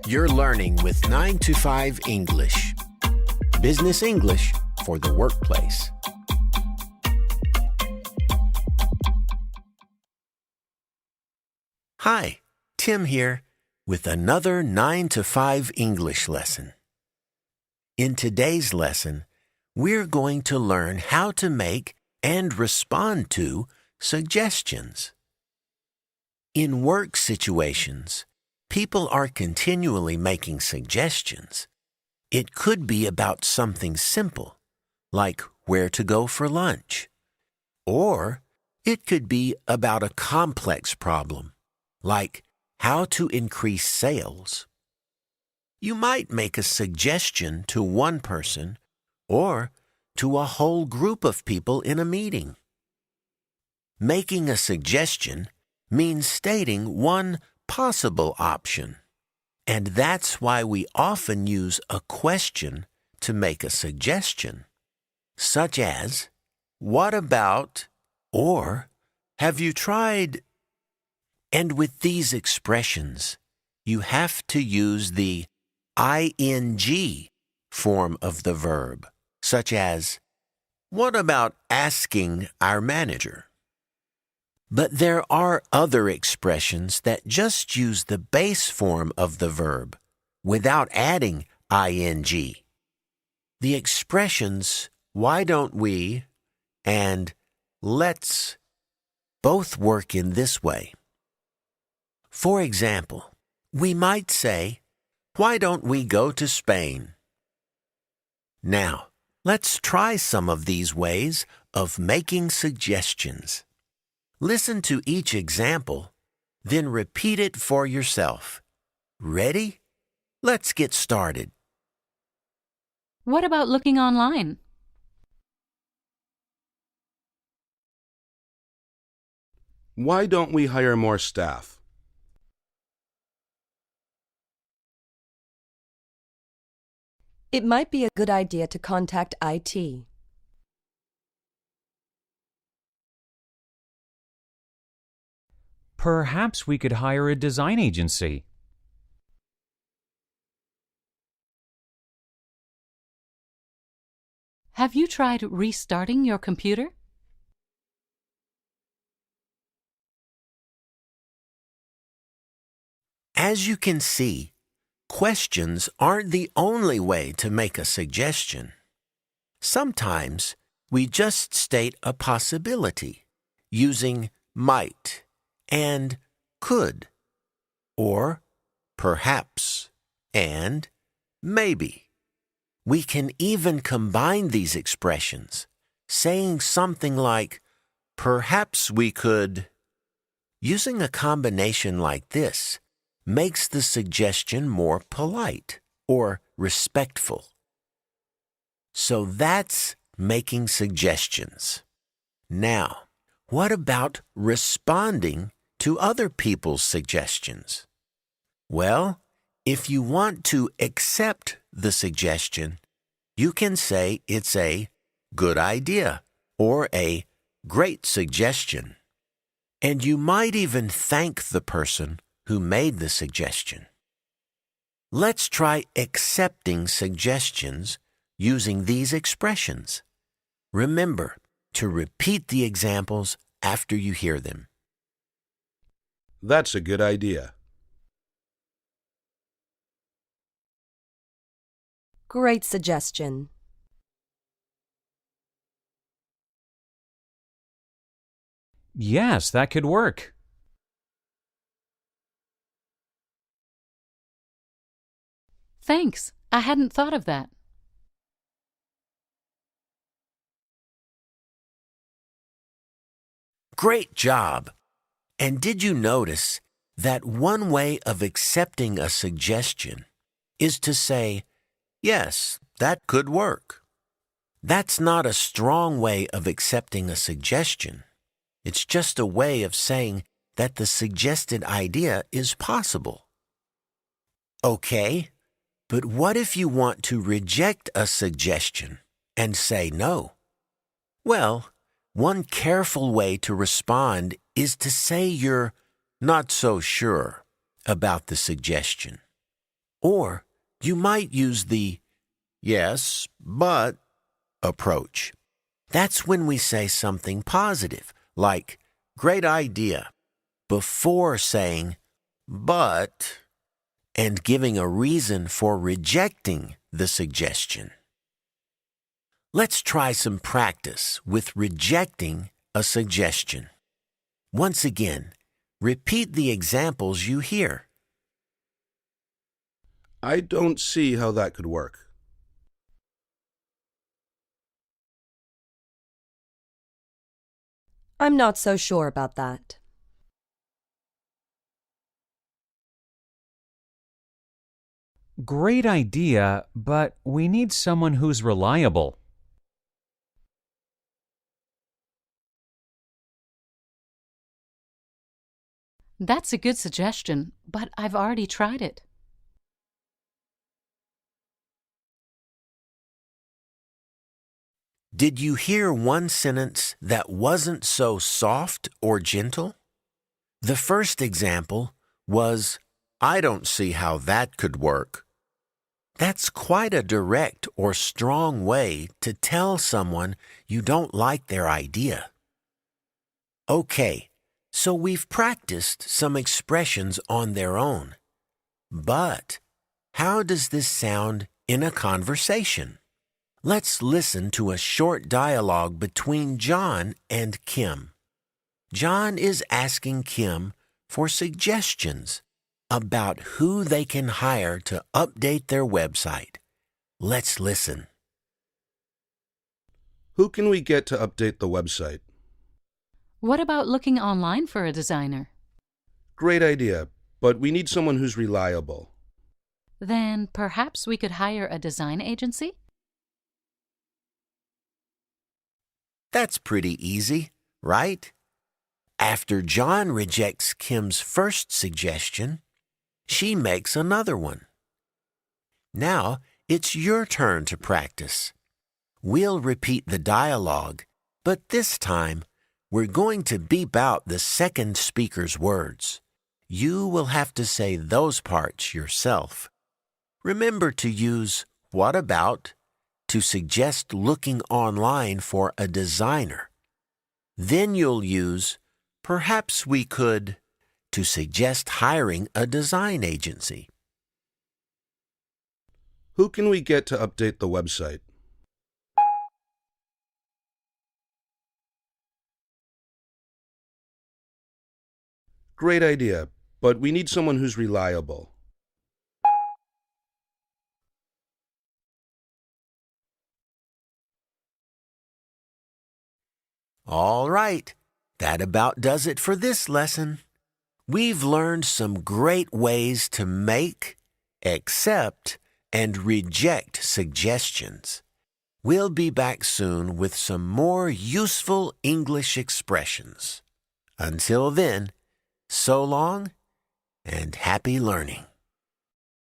You're learning with 9 to 5 English. Business English for the workplace. Hi, Tim here with another 9 to 5 English lesson. In today's lesson, we're going to learn how to make and respond to suggestions. In work situations, people are continually making suggestions. It could be about something simple, like where to go for lunch. Or it could be about a complex problem, like how to increase sales. You might make a suggestion to one person or to a whole group of people in a meeting. Making a suggestion means stating one possible option, and that's why we often use a question to make a suggestion, such as, "What about?" or "Have you tried?" And with these expressions, you have to use the ing form of the verb, such as, "What about asking our manager?" But there are other expressions that just use the base form of the verb without adding ing. The expressions "why don't we" and "let's" both work in this way. For example, we might say, "Why don't we go to Spain?" Now, let's try some of these ways of making suggestions. Listen to each example, then repeat it for yourself. Ready? Let's get started. What about looking online? Why don't we hire more staff? It might be a good idea to contact IT. Perhaps we could hire a design agency. Have you tried restarting your computer? As you can see, questions aren't the only way to make a suggestion. Sometimes we just state a possibility using might and could, or perhaps and maybe. We can even combine these expressions, saying something like, "Perhaps we could." Using a combination like this makes the suggestion more polite or respectful. So that's making suggestions. Now, what about responding to other people's suggestions? Well, if you want to accept the suggestion, you can say it's a good idea or a great suggestion. And you might even thank the person who made the suggestion. Let's try accepting suggestions using these expressions. Remember to repeat the examples after you hear them. That's a good idea. Great suggestion. Yes, that could work. Thanks. I hadn't thought of that. Great job! And did you notice that one way of accepting a suggestion is to say, "Yes, that could work"? That's not a strong way of accepting a suggestion. It's just a way of saying that the suggested idea is possible. Okay, but what if you want to reject a suggestion and say no? Well, one careful way to respond is to say you're not so sure about the suggestion. Or you might use the yes, but approach. That's when we say something positive, like great idea, before saying but and giving a reason for rejecting the suggestion. Let's try some practice with rejecting a suggestion. Once again, repeat the examples you hear. I don't see how that could work. I'm not so sure about that. Great idea, but we need someone who's reliable. That's a good suggestion, but I've already tried it. Did you hear one sentence that wasn't so soft or gentle? The first example was, I don't see how that could work. That's quite a direct or strong way to tell someone you don't like their idea. Okay, so we've practiced some expressions on their own. But how does this sound in a conversation? Let's listen to a short dialogue between John and Kim. John is asking Kim for suggestions about who they can hire to update their website. Let's listen. Who can we get to update the website? What about looking online for a designer? Great idea, but we need someone who's reliable. Then perhaps we could hire a design agency? That's pretty easy, right? After John rejects Kim's first suggestion, she makes another one. Now it's your turn to practice. We'll repeat the dialogue, but this time we're going to beep out the second speaker's words. You will have to say those parts yourself. Remember to use what about to suggest looking online for a designer. Then you'll use perhaps we could to suggest hiring a design agency. Who can we get to update the website? Great idea, but we need someone who's reliable. All right, that about does it for this lesson. We've learned some great ways to make, accept, and reject suggestions. We'll be back soon with some more useful English expressions. Until then, so long and happy learning.